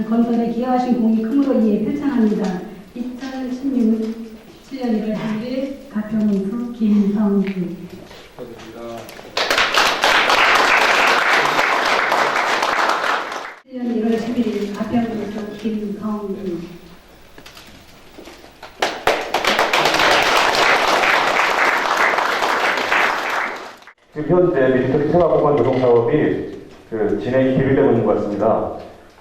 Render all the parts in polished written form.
건설에 기여하신 공이 크므로 이에 표창합니다. 2016 17년 1월 10일 가평군수 김성규. 축하드립니다. 17년 1월 11일 가평군수 김성규. 지금 현재 밀리터리 생활공간 조성 사업이 진행이 계획되고 있는 것 같습니다.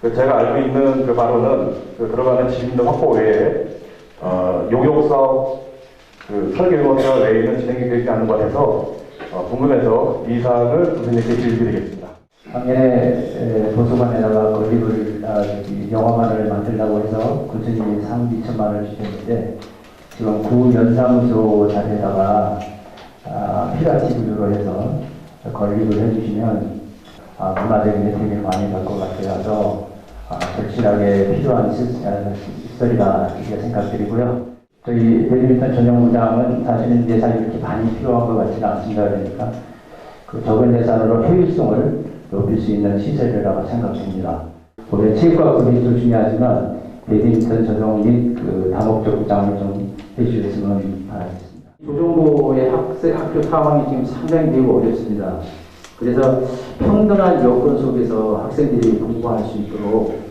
제가 알고 있는 바로는 들어가는 지분도 확보 외에 용역 사업 설계 의원회와 외에는 진행이 되지 않는 것 같아서 궁금해서 이 사항을 선생님께 질의드리겠습니다. 작년에 도서관에다가 건립을 영화관을 만들려고 해서 군수님이 상비 2천만 원을 주셨는데 지금 구연사무소 자리에다가 피라티 구조로 해서 건립을 해주시면 문화적인 혜택을 많이 받을 것 같아서 절실하게 필요한 시설이다 이렇게 생각드리고요. 저희 배드민턴 전용구장은 사실은 예산이 그렇게 많이 필요한 것 같지는 않습니다. 그러니까 그 적은 예산으로 효율성을 높일 수 있는 시설이라고 생각됩니다. 올해 체육과 구비도 중요하지만 배드민턴 전용 및 다목적 구장을 좀 해주셨으면 바라겠습니다. 조정부의 학교 상황이 지금 상당히 매우 어렵습니다. 그래서 평등한 여건 속에서 학생들이 공부할 수 있도록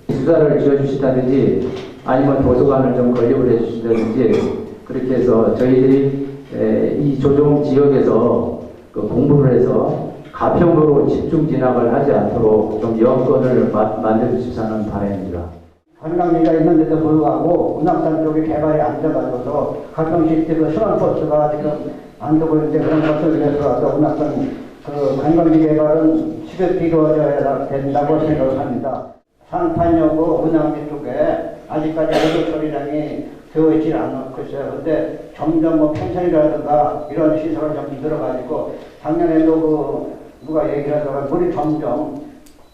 투자를 지어주신다든지 아니면 도서관을 좀 건립을 해주신다든지 그렇게 해서 저희들이 이 조정 지역에서 공부를 해서 가평으로 집중 진학을 하지 않도록 좀 여건을 만들어 주시는 바람입니다. 관광지가 있는데도 불구하고 운악산 쪽이 개발이 안 돼가지고서 가평시 그 순환버스가 지금 안 되고 있는데 그런 것을 위해서 운악산 관광지 개발은 시급 이루어져야 된다고 생각을 합니다. 상판여고 운항지 쪽에 아직까지 의료 처리량이 되어있지 않고 있어요. 근데 점점 펜션이라든가 이런 시설을 좀 늘어가지고 작년에도 누가 얘기를 하다가 물이 점점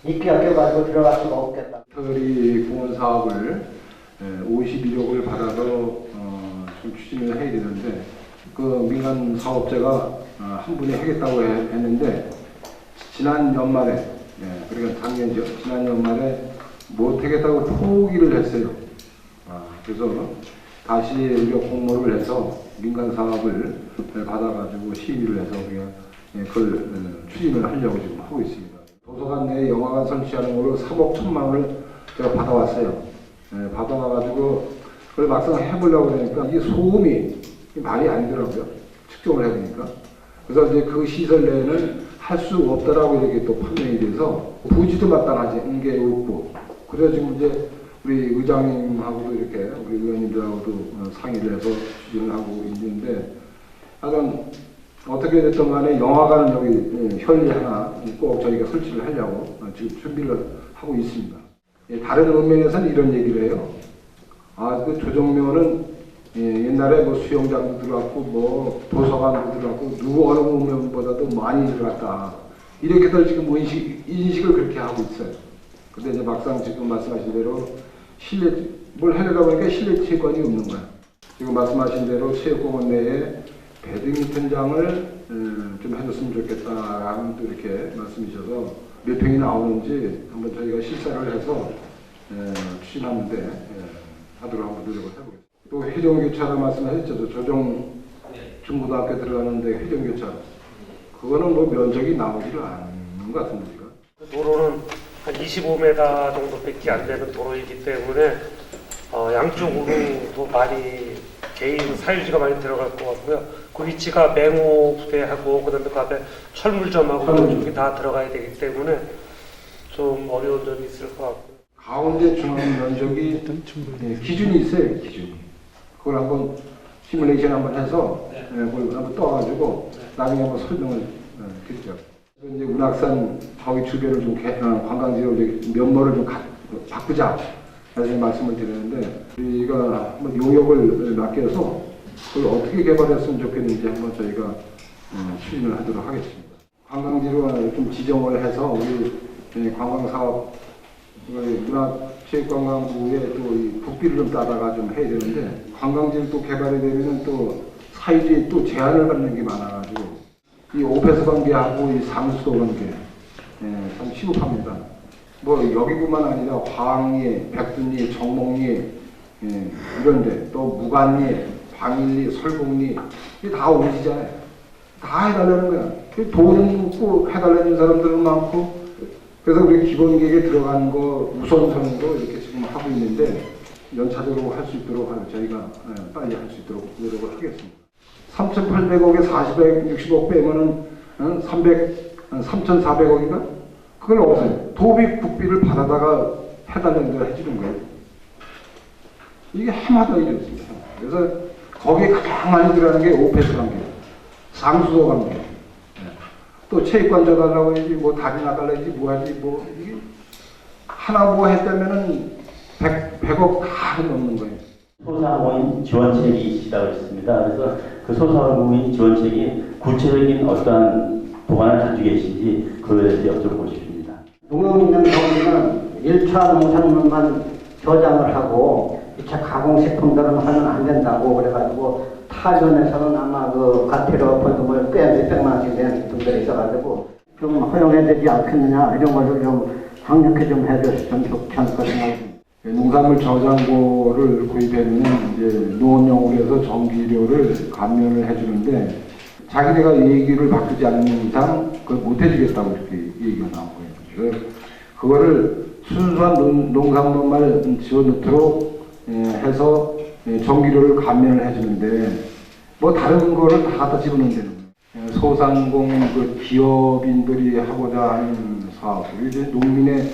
이끼가 껴가지고 들어갈 수가 없겠다. 터리 공원 사업을 52억을 받아서 좀 추진을 해야 되는데 그 민간 사업자가 한 분이 하겠다고 했는데 지난 연말에 그러니까 작년이죠. 지난 연말에 못 하겠다고 포기를 했어요. 그래서 다시 우리가 공모를 해서 민간 사업을 받아가지고 시의를 해서 우리가 그걸 추진을 하려고 지금 하고 있습니다. 도서관 내에 영화관 설치하는 걸로 3억 1천만 원을 제가 받아왔어요. 받아와가지고 그걸 막상 해보려고 그러니까 이게 소음이 많이 아니더라고요. 측정을 해보니까. 그래서 이제 그 시설 내에는 할 수 없다라고 이렇게 또 판명이 돼서 부지도 마땅하지 게 없고. 그래서 지금 이제 우리 의장님하고도 이렇게 우리 의원님들하고도 상의를 해서 추진을 하고 있는데 하여간 어떻게 됐든 간에 영화관은 여기 현리 하나 꼭 저희가 설치를 하려고 지금 준비를 하고 있습니다. 다른 읍면에서는 이런 얘기를 해요. 그 조정면은 옛날에 뭐 수영장도 들어갔고 뭐 도서관도 들어갔고 누구 어느 읍면보다도 많이 들어갔다. 이렇게들 지금 인식을 그렇게 하고 있어요. 근데 이제 막상 지금 말씀하신 대로 뭘 하려다 보니까 실내 체육관이 없는 거야. 지금 말씀하신 대로 체육공원 내에 배드민턴장을 좀 해줬으면 좋겠다라는 또 이렇게 말씀이셔서 몇 평이 나오는지 한번 저희가 실사를 해서 추진하는데 하도록 한번 노력을 해보겠습니다. 또 회전교차라 말씀하셨죠. 조정 중고등학교 들어가는데 회전교차 그거는 뭐 면적이 나오지를 않는 것 같은데 도로는 한 25m 정도밖에 안 되는 도로이기 때문에 양쪽으로도 많이 개인 사유지가 많이 들어갈 것 같고요. 그 위치가 맹호 부대하고 그다음에 그 앞에 철물점하고 그쪽이 다 들어가야 되기 때문에 좀 어려운 점이 있을 것 같고요. 가운데 중앙 면적이 기준이 있어요. 기준이. 그걸 한번 시뮬레이션 한번 해서 그걸 한번 떠가지고 나중에 한번 설명을 드리죠. 이제 운악산 거기 주변을 좀 관광지로 면모를 좀 바꾸자. 그래서 말씀을 드리는데 우리가 한번 용역을 맡겨서 그걸 어떻게 개발했으면 좋겠는지 한번 저희가 추진을 하도록 하겠습니다. 관광지로 좀 지정을 해서 우리 관광사업 문화체육관광부에 또 이 국비를 좀 따다가 좀 해야 되는데 관광지를 또 개발이 되면은 또 사유지에 또 제한을 받는 게 많아가지고 이 오페스 관계하고 이 상수도 관계 참 시급합니다. 뭐 여기뿐만 아니라 황리, 백둔리, 정목리 이런데 또 무간리, 방일리, 설국리 이게 다 오시잖아요. 다 해달라는 거야. 돈은 꼭 해달라는 사람들은 많고 그래서 우리 기본계획에 들어간 거 우선순위로 이렇게 지금 하고 있는데 연차적으로 할 수 있도록 저희가 빨리 할 수 있도록 노력을 하겠습니다. 3,800억에 460억 빼면은 3,400억인가? 그걸 어디서 도비 국비를 받아다가 해달라는 대로 해주는 거예요. 이게 해마다 이렇습니다. 그래서 거기에 가장 많이 들어가는 게 오페스 관계, 상수도 관계, 또 체육관 줘달라고 해야지, 뭐 다리 나달라 해야지, 뭐 하지, 뭐 이게 하나 뭐 했다면은 100억 다 넘는 거예요. 소상공인 지원책이 있다고 했습니다. 그래서 그 소상공인 지원책이 구체적인 어떠한 보관을 가지고 계신지 그거에 대해서 여쭤보고 싶습니다. 농업인장 경우는 1차 농산물만 저장을 하고 2차 가공식품들은 하면 안 된다고 그래가지고 타전에서는 아마 그 과태료 벌금을 꽤 몇백만 원씩 내는 분들이 있어가지고 좀 허용해야 되지 않겠느냐 이런 것을 좀 강력히 좀 해줬으면 좋지 않을까 생각합니다. 농산물 저장고를 구입해주는 이제 농업용으로 정기료를 감면을 해주는데 자기네가 얘기를 바꾸지 않는 이상 그걸 못 해주겠다고 이렇게 얘기가 나온 거예요. 그래서 그거를 순수한 농산물만 지어놓도록 해서 정기료를 감면을 해주는데 뭐 다른 거를 다 갖다 집어넣는 데는 소상공인 그 기업인들이 하고자 하는 사업, 이제 농민의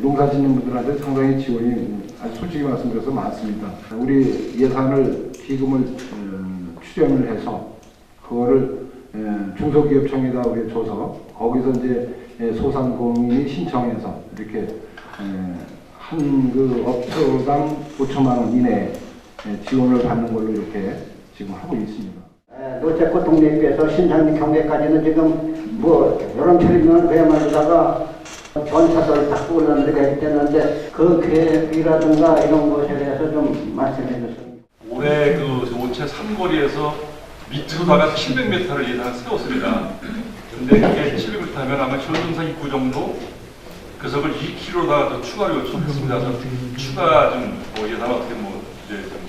농사 짓는 분들한테 상당히 지원이 아주 솔직히 말씀드려서 많습니다. 우리 예산을 기금을 출연을 해서 그거를 중소기업청에다 우리 줘서 거기서 이제 소상공인이 신청해서 이렇게 한 그 업소당 5천만 원 이내에 지원을 받는 걸로 이렇게 지금 하고 있습니다. 노체코 독립에서 신장리 경계까지는 지금 뭐 여름철이면 그야말로다가 전차들 딱 올라오는 데가 있겠는데 그 계획이라든가 이런 것에 대해서 좀 말씀해 주세요. 올해 그 오체 삼거리에서 밑으로다가 700m를 예산을 세웠습니다. 근데 그게 700m 하면 아마 현동상 입구 정도 그래서 그걸 2km로다가 더 추가로 요청했습니다. 그래서 추가 좀 뭐 예산 어떻게 뭐 이제 좀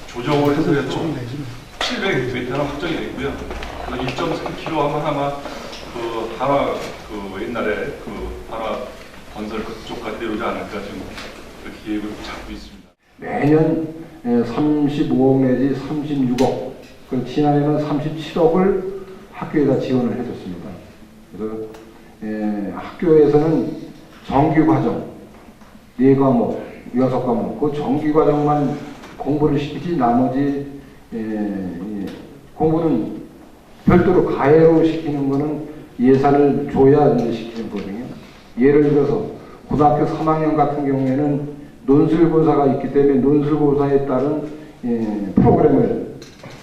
조정을 해서 700m는 확정이 됐고요. 그래서 1.3km 하면 아마 그 하나 그 옛날에 그 하나 건설 그쪽까지 내려오지 않을까 지금 그렇게 계획을 잡고 있습니다. 매년 35억 내지 36억, 그 지난해는 37억을 학교에다 지원을 해줬습니다. 그래서 학교에서는 정규과정 4과목, 6과목, 그 정규과정만 공부를 시키지 나머지 공부는 별도로 가해로 시키는 거는 예산을 줘야 이제 시키는 거거든요. 예를 들어서 고등학교 3학년 같은 경우에는 논술고사가 있기 때문에 논술고사에 따른 프로그램을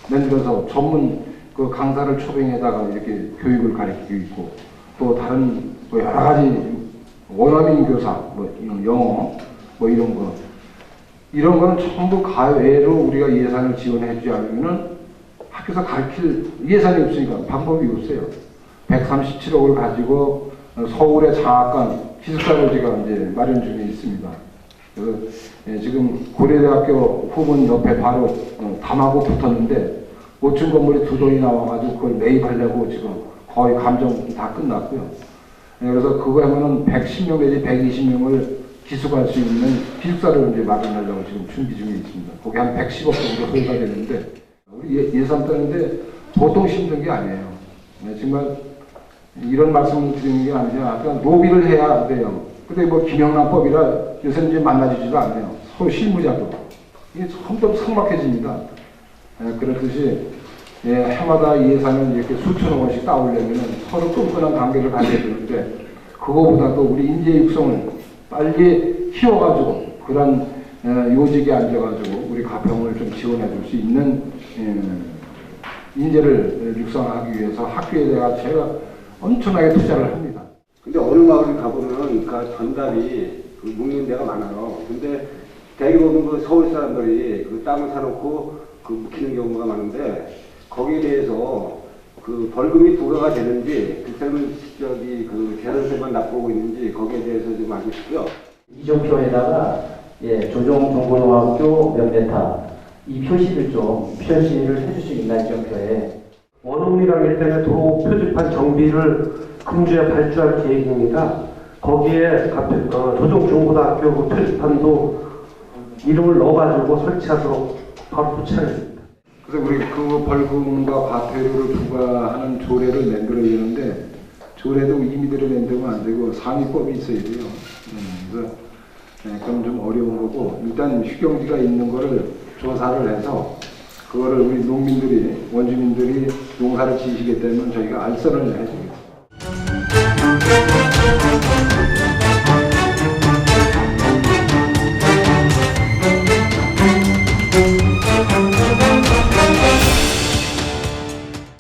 만들어서 전문 그 강사를 초빙해다가 이렇게 교육을 가르치고 있고 또 다른 뭐 여러 가지 원어민 교사, 뭐 영어, 뭐 이런 거는 전부 가외로 우리가 예산을 지원해 주지 않으면은 학교에서 가르칠 예산이 없으니까 방법이 없어요. 137억을 가지고 서울의 장학관 기숙사로지가 이제 마련 중에 있습니다. 그래서 지금 고려대학교 후문 옆에 바로 담하고 붙었는데 5층 건물이 2동이 나와가지고 그걸 매입하려고 지금 거의 감정 다 끝났고요. 그래서 그거 하면은 110명 내지 120명을 기숙할 수 있는 기숙사를 이제 마련하려고 지금 준비 중에 있습니다. 거기 한 110억 정도 소요가 되는데 우리 예산 따는데 보통 힘든 게 아니에요. 정말 이런 말씀을 드리는 게 아니라 그냥 노비를 해야 돼요. 근데 뭐 김영란법이라 요새는 이제 만나지지도 않네요. 서로 실무자도 이게 점점 삭막해집니다. 그렇듯이 해마다 예산을 이렇게 수천억 원씩 따오려면 서로 끈끈한 관계를 가져야 되는데 그거보다도 우리 인재 육성을 빨리 키워가지고 그런 요직에 앉아가지고 우리 가평을 좀 지원해줄 수 있는 인재를 육성하기 위해서 학교에 대해 제가 엄청나게 투자를 합니다. 근데 어느 마을에 가보면 그 전답이 그 묵는 데가 많아요. 근데 대부분 그 서울 사람들이 그 땅을 사놓고 그 묵히는 경우가 많은데 거기에 대해서 그 벌금이 부과가 되는지 그때는 그 재산세만 납부하고 있는지 거기에 대해서 좀 알고 싶고요. 이종표에다가 조정 중고등학교 몇 메타 이 표시를 해줄 수 있나 이종표에. 원흥리강길 때문에 도로 표지판 정비를 금주에 발주할 계획입니다. 거기에 조정 중고등학교 그 표지판도 이름을 넣어가지고 설치하도록 바로 부착했습니다. 그래서 우리 그 벌금과 과태료를 부과하는 조례를 만들어야 되는데 조례도 임의대로 만들면 안 되고 상위법이 있어야 돼요. 그래서 그건 좀 어려운 거고 일단 휴경지가 있는 거를 조사를 해서 그거를 우리 농민들이 원주민들이 농사를 지시겠다면 저희가 알선을 해줍니다.